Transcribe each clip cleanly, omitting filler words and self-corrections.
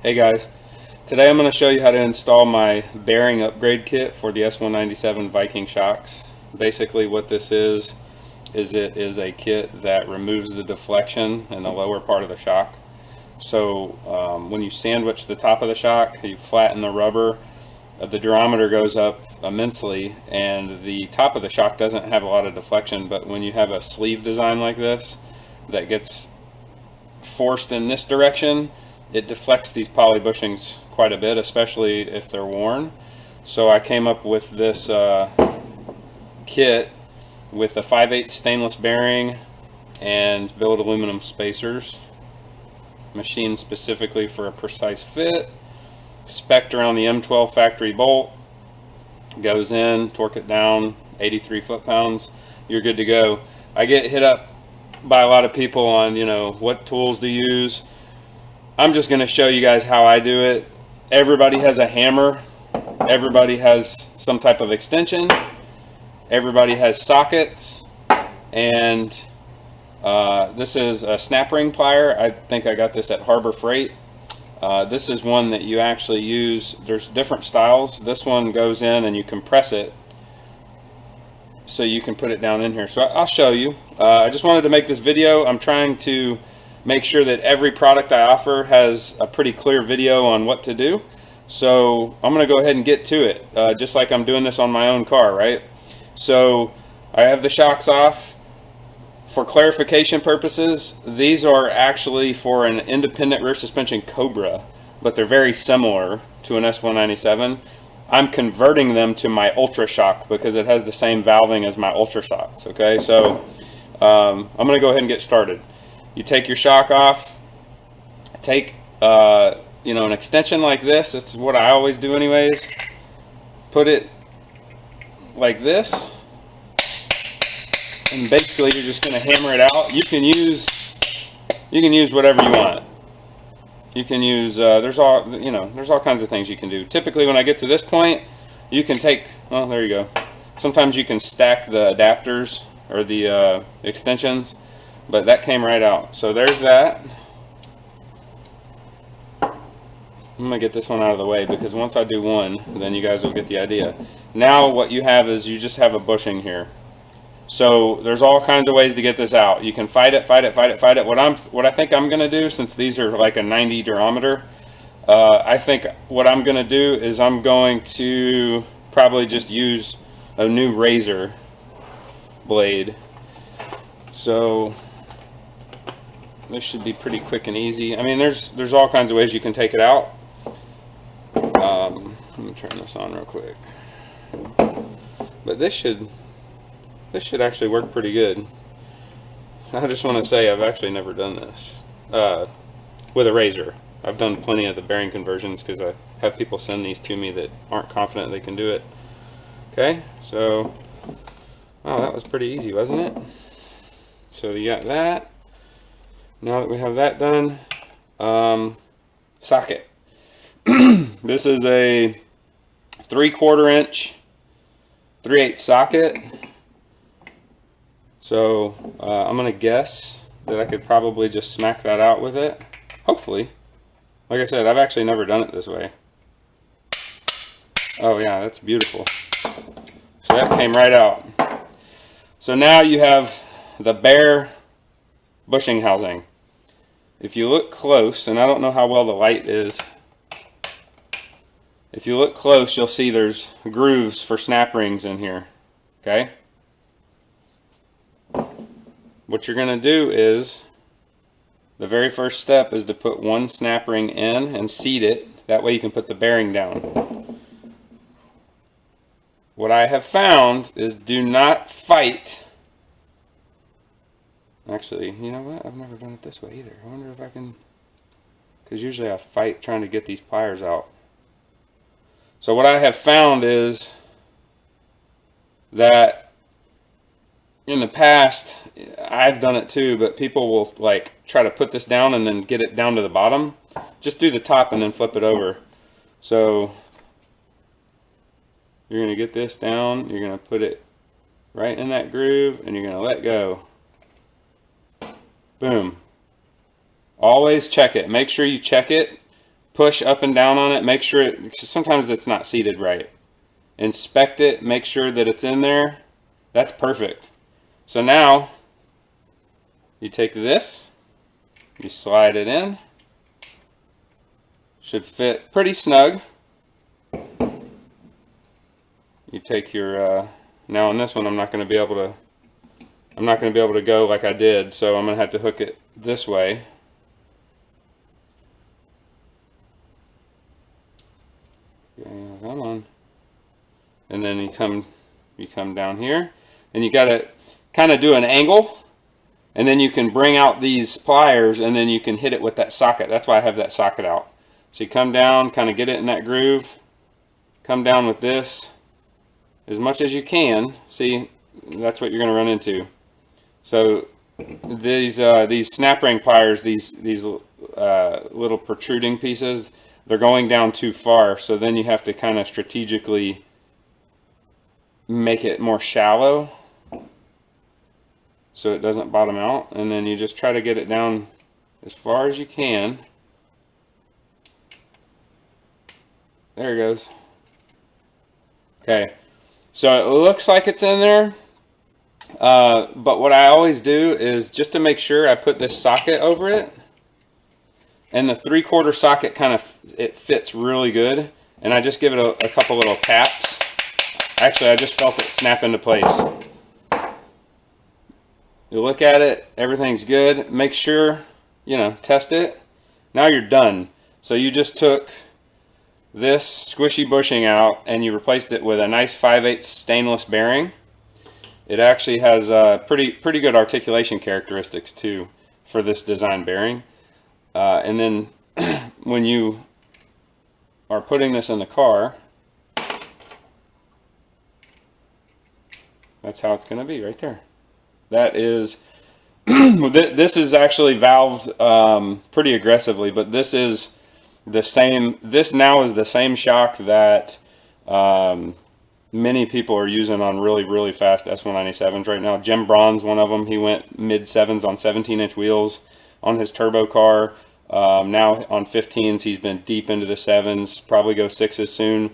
Hey guys, today I'm going to show you how to install my bearing upgrade kit for the S197 Viking shocks. Basically what this is it is a kit that removes the deflection in the lower part of the shock. So when you sandwich the top of the shock, you flatten the rubber, the durometer goes up immensely and the top of the shock doesn't have a lot of deflection, but when you have a sleeve design like this that gets forced in this direction, it deflects these poly bushings quite a bit, especially if they're worn. So I came up with this kit with a 5/8 stainless bearing and billet aluminum spacers, machined specifically for a precise fit, spec'd around the M12 factory bolt, goes in, torque it down, 83 foot-pounds, you're good to go. I get hit up by a lot of people on, what tools to use. I'm just going to show you guys how I do it. Everybody has a hammer. Everybody has some type of extension. Everybody has sockets. And this is a snap ring plier. I think I got this at Harbor Freight. This is one that you actually use. There's different styles. This one goes in and you compress it so you can put it down in here. So I'll show you. I just wanted to make this video. I'm trying to make sure that every product I offer has a pretty clear video on what to do. So I'm going to go ahead and get to it, just like I'm doing this on my own car, right? So I have the shocks off. For clarification purposes, these are actually for an independent rear suspension Cobra, but they're very similar to an S197. I'm converting them to my Ultra Shock because it has the same valving as my Ultra Shocks, okay? So I'm going to go ahead and get started. You take your shock off, take an extension like this. This is what I always do anyways. Put it like this, and basically you're just going to hammer it out. You can use whatever you want. You can use there's all kinds of things you can do. Typically when I get to this point, you can take, well, there you go. Sometimes you can stack the adapters or the extensions, but that came right out. So there's that. I'm going to get this one out of the way because once I do one, then you guys will get the idea. Now what you have is you just have a bushing here. So there's all kinds of ways to get this out. You can fight it. What I think I'm going to do, since these are like a 90 durometer, I think what I'm going to do is I'm going to probably just use a new razor blade. So this should be pretty quick and easy. I mean, there's all kinds of ways you can take it out. Let me turn this on real quick. But this should actually work pretty good. I just want to say I've actually never done this with a razor. I've done plenty of the bearing conversions because I have people send these to me that aren't confident they can do it. Okay, so that was pretty easy, wasn't it? So you got that. Now that we have that done, socket. This is a 3/4 inch 3/8 socket. So I'm going to guess that I could probably just smack that out with it. Hopefully. Like I said, I've actually never done it this way. Oh yeah, that's beautiful. So that came right out. So now you have the bare bushing housing. If you look close, and I don't know how well the light is, if you look close you'll see there's grooves for snap rings in here. Okay? What you're going to do is, the very first step is to put one snap ring in and seat it. That way you can put the bearing down. What I have found is do not fight. Actually, you know what? I've never done it this way either. I wonder if I can, because usually I fight trying to get these pliers out. So what I have found is that in the past, I've done it too, but people will like try to put this down and then get it down to the bottom. Just do the top and then flip it over. So you're going to get this down, you're going to put it right in that groove, and you're going to let go. Boom. Always check it. Make sure you check it push up and down on it, make sure it, because sometimes it's not seated right. Inspect it, make sure that it's in there. That's perfect. So now you take this, you slide it in. Should fit pretty snug. You take your now on this one I'm not going to be able to go like I did, so I'm going to have to hook it this way. Okay, come on. And then you come down here, and you got to kind of do an angle, and then you can bring out these pliers, and then you can hit it with that socket. That's why I have that socket out. So you come down, kind of get it in that groove, come down with this as much as you can. See, that's what you're going to run into. So these snap ring pliers, these little protruding pieces, they're going down too far, so then you have to kind of strategically make it more shallow so it doesn't bottom out, and then you just try to get it down as far as you can. There it goes. Okay, so it looks like it's in there, but what I always do is, just to make sure, I put this socket over it, and the 3/4 socket kind of, it fits really good, and I just give it a couple little taps. Actually, I just felt it snap into place. You look at it, everything's good. Make sure, you know, test it. Now you're done. So you just took this squishy bushing out and you replaced it with a nice 5/8 stainless bearing. It actually has pretty good articulation characteristics too for this design bearing. And then when you are putting this in the car, that's how it's going to be right there. That is, this is actually valved pretty aggressively, but this is the same, this now is the same shock that many people are using on really fast S197s right now. Jim Braun's one of them. He went mid-7s on 17-inch wheels on his turbo car. Now on 15s he's been deep into the 7s, probably go 6s soon.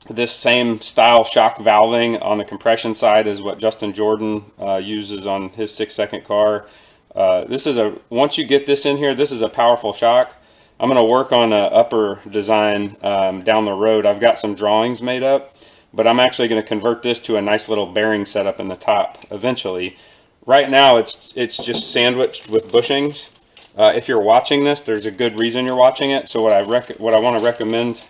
This same style shock valving on the compression side is what Justin Jordan uses on his 6-second car. This is once you get this in here, this is a powerful shock. I'm going to work on an upper design down the road. I've got some drawings made up, but I'm actually going to convert this to a nice little bearing setup in the top eventually. Right now it's just sandwiched with bushings. If you're watching this, there's a good reason you're watching it. So what I want to recommend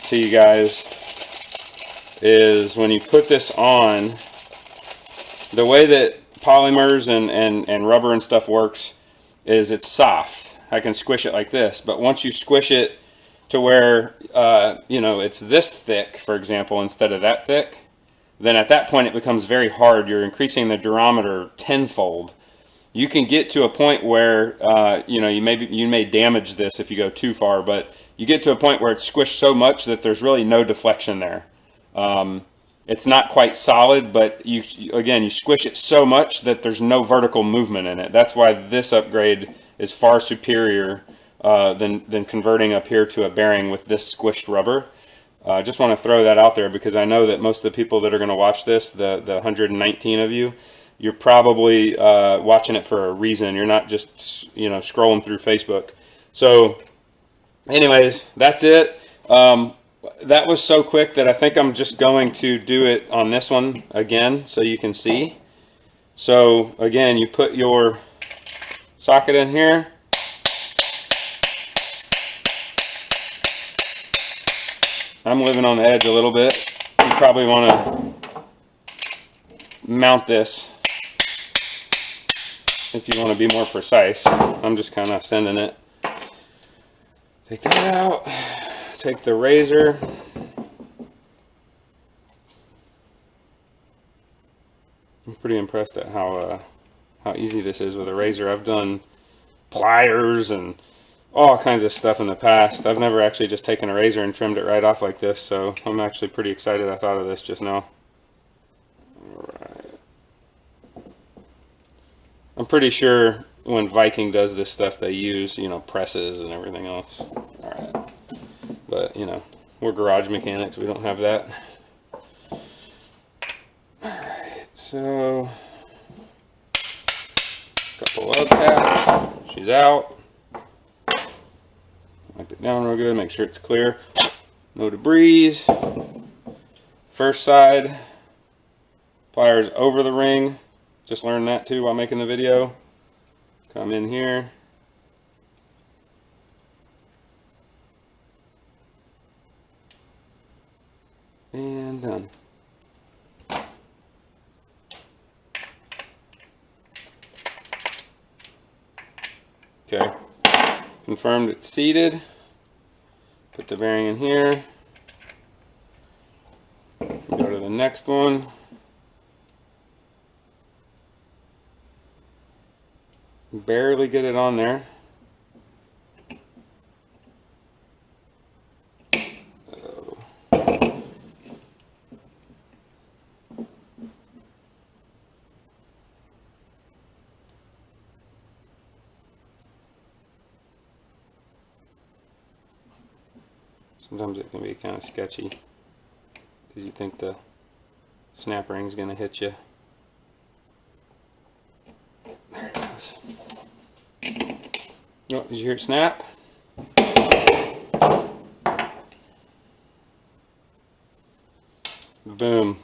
to you guys is, when you put this on, the way that polymers and rubber and stuff works is it's soft. I can squish it like this, but once you squish it to where you know, it's this thick, for example, instead of that thick, then at that point it becomes very hard. You're increasing the durometer tenfold. You can get to a point where you know, you may damage this if you go too far, but you get to a point where it's squished so much that there's really no deflection there. It's not quite solid, but you squish it so much that there's no vertical movement in it. That's why this upgrade is far superior than converting up here to a bearing with this squished rubber. I just want to throw that out there, because I know that most of the people that are going to watch this, the 119 of you, you're probably watching it for a reason. You're not just, you know, scrolling through Facebook. So anyways, that's it. That was so quick that I think I'm just going to do it on this one again so you can see. So again, you put your socket in here. I'm living on the edge a little bit. You probably want to mount this if you want to be more precise. I'm just kind of sending it. Take that out. Take the razor. I'm pretty impressed at how easy this is with a razor. I've done pliers and all kinds of stuff in the past. I've never actually just taken a razor and trimmed it right off like this, so I'm actually pretty excited I thought of this just now. Alright. I'm pretty sure when Viking does this stuff, they use, you know, presses and everything else. Alright. But, you know, we're garage mechanics, we don't have that. Alright, so couple of taps. She's out. Wipe it down real good, make sure it's clear. No debris. First side, pliers over the ring. Just learned that too while making the video. Come in here. And done. Okay. Confirmed it's seated. Put the bearing in here. Go to the next one. Barely get it on there. Sometimes it can be kind of sketchy because you think the snap ring's going to hit you. There it goes. Oh, did you hear it snap? Boom.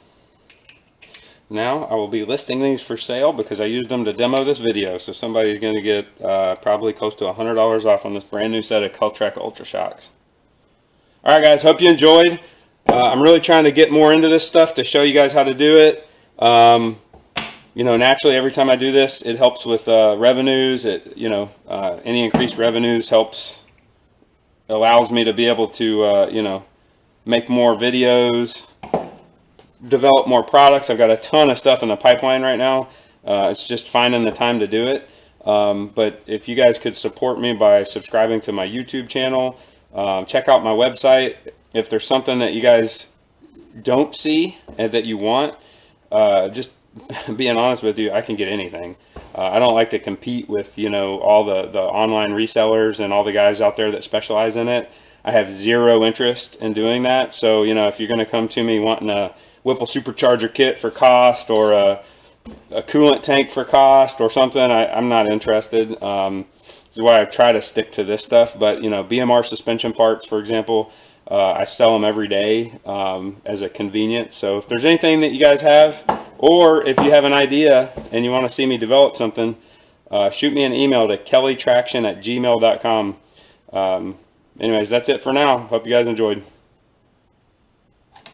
Now I will be listing these for sale because I used them to demo this video. So somebody's going to get probably close to $100 off on this brand new set of KellTrac Ultra Shocks. Alright guys, hope you enjoyed. I'm really trying to get more into this stuff to show you guys how to do it. You know, naturally every time I do this, it helps with revenues. Any increased revenues allows me to be able to, you know, make more videos, develop more products. I've got a ton of stuff in the pipeline right now. It's just finding the time to do it. But if you guys could support me by subscribing to my YouTube channel, check out my website. If there's something that you guys don't see and that you want, just being honest with you, I can get anything. I don't like to compete with, you know, all the online resellers and all the guys out there that specialize in it. I have zero interest in doing that. So, you know, if you're going to come to me wanting a Whipple supercharger kit for cost or a coolant tank for cost or something, I'm not interested. This is why I try to stick to this stuff. But, you know, BMR suspension parts, for example, I sell them every day as a convenience. So if there's anything that you guys have, or if you have an idea and you want to see me develop something, shoot me an email to kellytraction@gmail.com. Anyways, that's it for now. Hope you guys enjoyed.